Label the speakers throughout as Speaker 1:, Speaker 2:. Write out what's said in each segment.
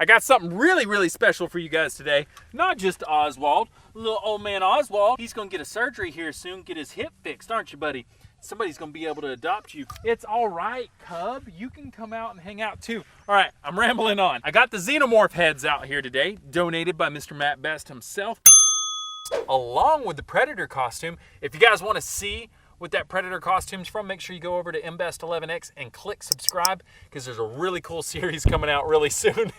Speaker 1: I got something really special for you guys today. Not just Oswald, little old man Oswald. He's gonna get a surgery here soon, get his hip fixed, aren't you, buddy? Somebody's gonna be able to adopt you. It's all right, cub. You can come out and hang out too. All right, I'm rambling on. I got the xenomorph heads out here today, donated by Mr. Matt Best himself, along with the Predator costume. If you guys wanna see what that Predator costume's from, make sure you go over to mbest11x and click subscribe, because there's a really cool series coming out really soon.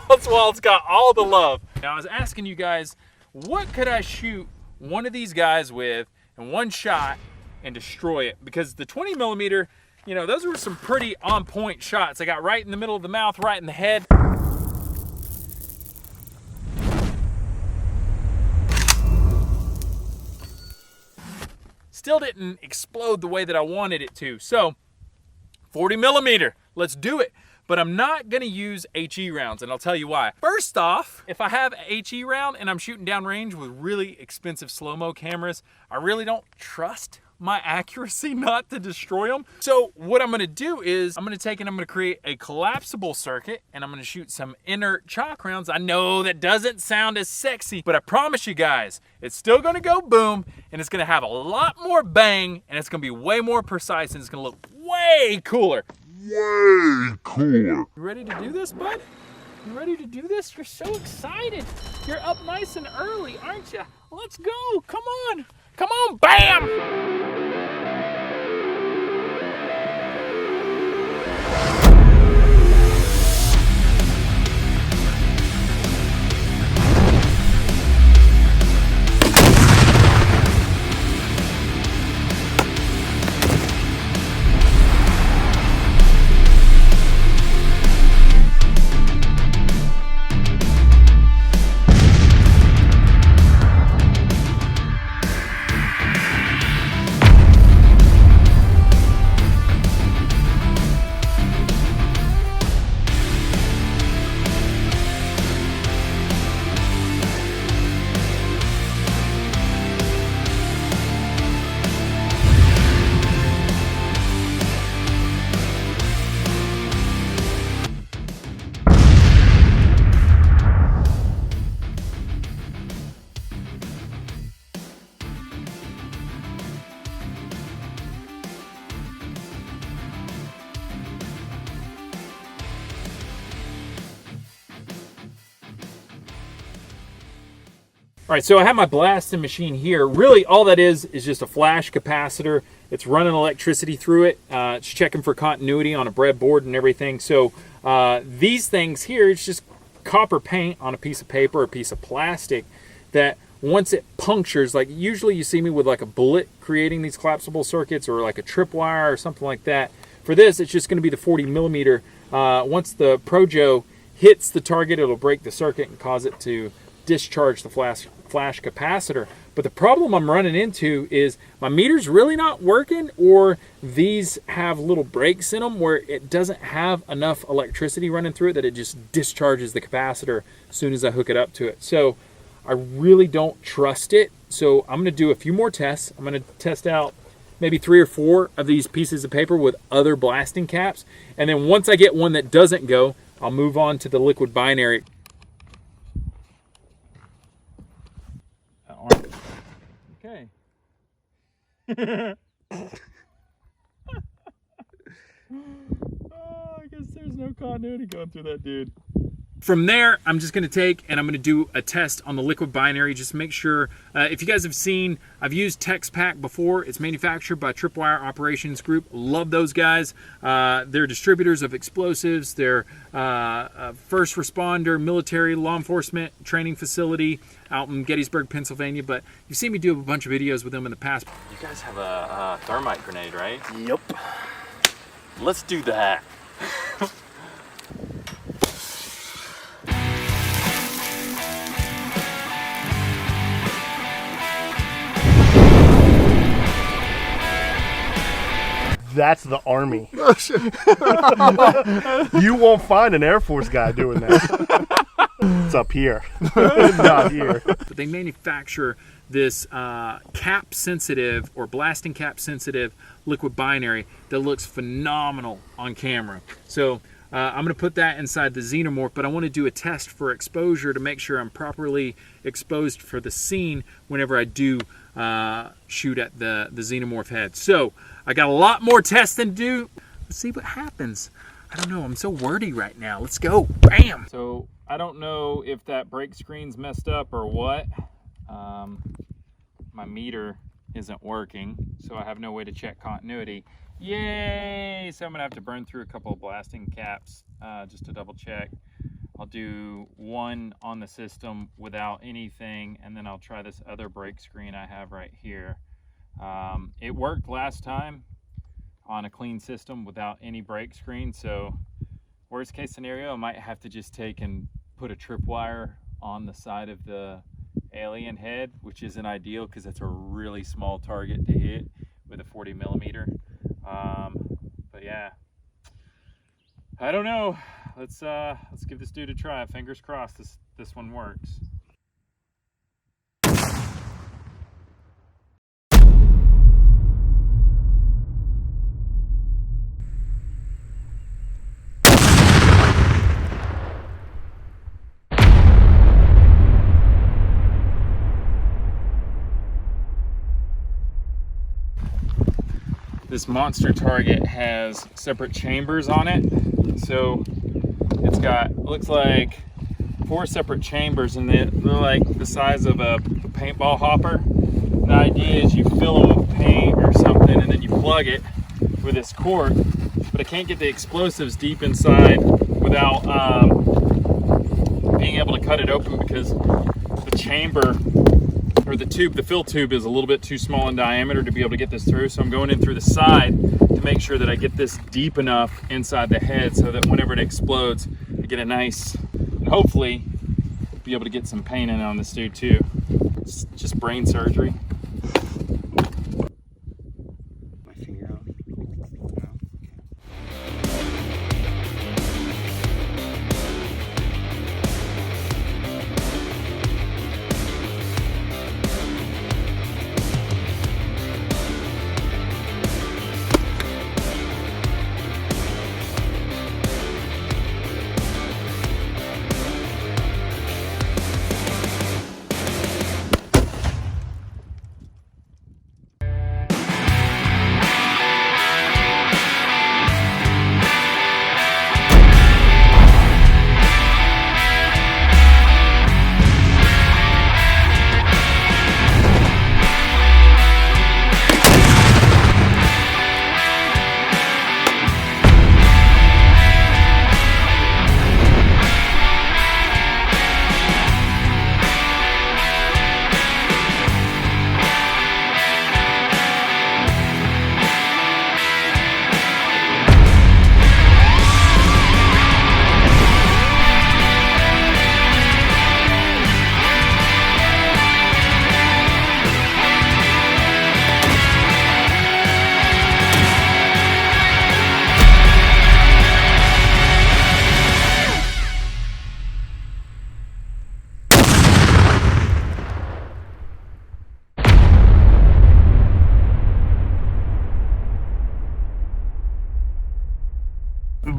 Speaker 1: Oswald's got all the love. Now, I was asking you guys, what could I shoot one of these guys with in one shot and destroy it? Because the 20mm, you know, those were some pretty on point shots. I got right in the middle of the mouth, right in the head. Still didn't explode the way that I wanted it to. So 40mm, let's do it. But I'm not gonna use HE rounds, and I'll tell you why. First off, if I have a HE round and I'm shooting downrange with really expensive Slowmo cameras, I really don't trust my accuracy not to destroy them. So what I'm gonna do is I'm gonna take and I'm gonna create a collapsible circuit, and I'm gonna shoot some inert chalk rounds. I know that doesn't sound as sexy, but I promise you guys, it's still gonna go boom, and it's gonna have a lot more bang, and it's gonna be way more precise, and it's gonna look way cooler. Way cooler. You ready to do this, bud? You ready to do this? You're so excited. You're up nice and early, aren't you? Let's go, come on. Come on, bam! All right, so I have my blasting machine here. Really, all that is just a flash capacitor. It's running electricity through it. It's checking for continuity on a breadboard and everything. So these things here, it's just copper paint on a piece of paper or a piece of plastic that once it punctures, like usually you see me with like a bullet creating these collapsible circuits, or like a tripwire or something like that. For this, it's just gonna be the 40mm. Once the Projo hits the target, it'll break the circuit and cause it to discharge the flash capacitor. But the problem I'm running into is my meter's really not working, or these have little breaks in them where it doesn't have enough electricity running through it that it just discharges the capacitor as soon as I hook it up to it. So I really don't trust it. So I'm gonna do a few more tests. I'm gonna test out maybe 3 or 4 of these pieces of paper with other blasting caps. And then once I get one that doesn't go, I'll move on to the liquid binary. Okay. Oh, I guess there's no continuity going through that dude. From there, I'm just gonna take and I'm gonna do a test on the liquid binary, just make sure. If you guys have seen, I've used TexPack before. It's manufactured by Tripwire Operations Group. Love those guys. They're distributors of explosives. They're first responder, military, law enforcement training facility out in Gettysburg, Pennsylvania. But you've seen me do a bunch of videos with them in the past. You guys have a thermite grenade, right?
Speaker 2: Yep.
Speaker 1: Let's do that.
Speaker 2: That's the Army. You won't find an Air Force guy doing that. It's up here, not here.
Speaker 1: But they manufacture this cap sensitive or blasting cap sensitive liquid binary that looks phenomenal on camera. So I'm going to put that inside the xenomorph, but I want to do a test for exposure to make sure I'm properly exposed for the scene whenever I do shoot at the xenomorph head. So I got a lot more testing to do. Let's see what happens. I don't know, I'm so wordy right now. Let's go, bam! So I don't know if that brake screen's messed up or what. My meter isn't working, so I have no way to check continuity. Yay! So I'm gonna have to burn through a couple of blasting caps just to double check. I'll do one on the system without anything, and then I'll try this other brake screen I have right here. It worked last time on a clean system without any brake screen, so worst case scenario, I might have to just take and put a tripwire on the side of the alien head, which isn't ideal because it's a really small target to hit with a 40 millimeter. But yeah, I don't know. Let's give this dude a try. Fingers crossed this one works. This monster target has separate chambers on it, so it's got, looks like 4 separate chambers, and they're like the size of a paintball hopper. The idea is you fill them with paint or something, and then you plug it with this cord, but I can't get the explosives deep inside without being able to cut it open because the chamber, or the tube, the fill tube is a little bit too small in diameter to be able to get this through. So I'm going in through the side to make sure that I get this deep enough inside the head so that whenever it explodes, I get a nice, and hopefully be able to get some paint in on this dude too. It's just brain surgery.
Speaker 2: My finger out.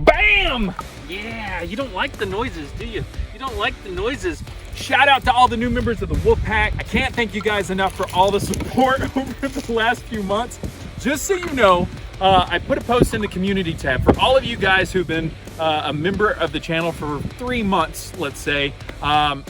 Speaker 1: Bam! Yeah, you don't like the noises, do you? You don't like the noises. Shout out to all the new members of the Wolfpack. I can't thank you guys enough for all the support over the last few months. Just so you know, I put a post in the community tab for all of you guys who've been a member of the channel for 3 months, let's say.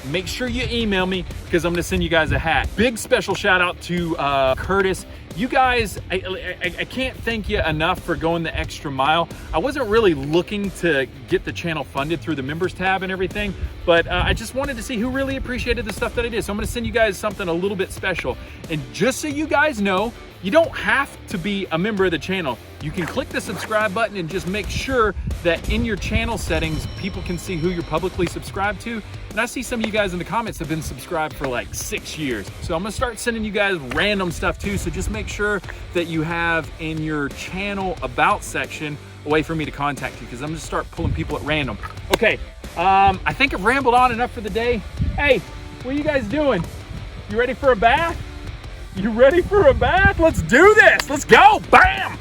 Speaker 1: Make sure you email me because I'm gonna send you guys a hat. Big special shout out to Curtis. You guys, I can't thank you enough for going the extra mile. I wasn't really looking to get the channel funded through the members tab and everything, but I just wanted to see who really appreciated the stuff that I did. So I'm gonna send you guys something a little bit special. And just so you guys know, you don't have to be a member of the channel. You can click the subscribe button and just make sure that in your channel settings, people can see who you're publicly subscribed to. And I see some of you guys in the comments have been subscribed for like 6 years. So I'm gonna start sending you guys random stuff too. So just make sure that you have in your channel about section a way for me to contact you, because I'm gonna start pulling people at random. Okay, I think I've rambled on enough for the day. Hey, what are you guys doing? You ready for a bath? You ready for a bath? Let's do this. Let's go. Bam!